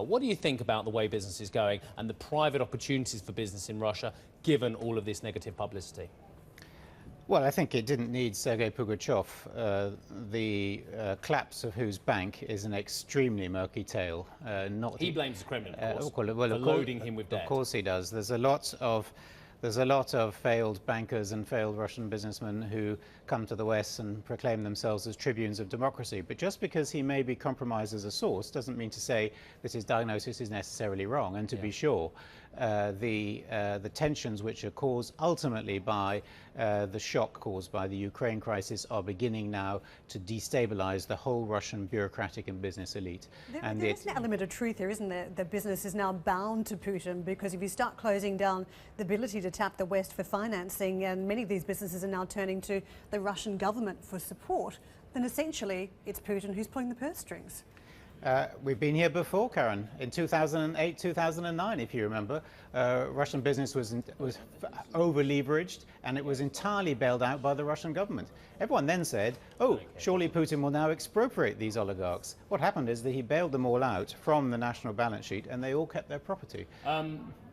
What do you think about the way business is going and the private opportunities for business in Russia, given all of this negative publicity? Well, I think it didn't need Sergei Pugachev, the collapse of whose bank is an extremely murky tale. He blames the Kremlin, of course, for loading him with debt. Of course he does. There's a lot of failed bankers and failed Russian businessmen who come to the West and proclaim themselves as tribunes of democracy. But just because he may be compromised as a source doesn't mean to say that his diagnosis is necessarily wrong. And to be sure, the tensions which are caused ultimately by the shock caused by the Ukraine crisis are beginning now to destabilize the whole Russian bureaucratic and business elite. There is an element of truth there, isn't there? The business is now bound to Putin, because if you start closing down the ability to tap the West for financing, and many of these businesses are now turning to the Russian government for support, then essentially it's Putin who's pulling the purse strings. We've been here before, Karen. In 2008, 2009, if you remember, Russian business was over-leveraged, and it was entirely bailed out by the Russian government. Everyone then said, oh, surely Putin will now expropriate these oligarchs. What happened is that he bailed them all out from the national balance sheet, and they all kept their property.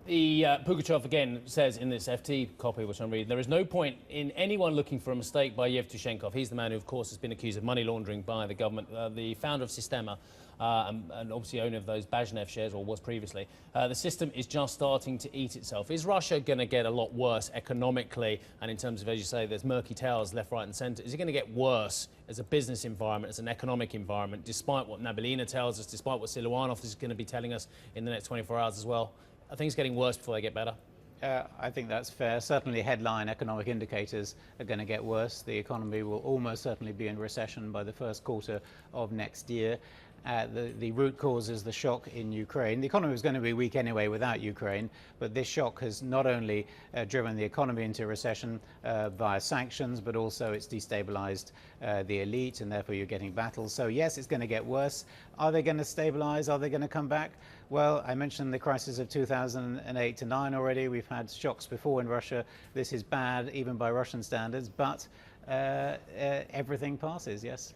Pugachev again says in this FT copy, which I'm reading, there is no point in anyone looking for a mistake by Yevtushenkov. He's the man who, of course, has been accused of money laundering by the government, the founder of Sistema, and obviously owner of those Bazhnev shares, or was previously. The system is just starting to eat itself. Is Russia going to get a lot worse economically, and in terms of, as you say, there's murky tales left, right and centre? Is it going to get worse as a business environment, as an economic environment, despite what Nabilina tells us, despite what Siluanov is going to be telling us in the next 24 hours as well? Are things getting worse before they get better? I think that's fair. Certainly headline economic indicators are going to get worse. The economy will almost certainly be in recession by the first quarter of next year. The root cause is the shock in Ukraine. The economy was going to be weak anyway without Ukraine, but this shock has not only driven the economy into recession via sanctions, but also it's destabilized the elite, and therefore you're getting battles. So yes, it's going to get worse. Are they going to stabilize? Are they going to come back? Well, I mentioned the crisis of 2008 to 9 already. We've had shocks before in Russia. This is bad, even by Russian standards, but everything passes, yes.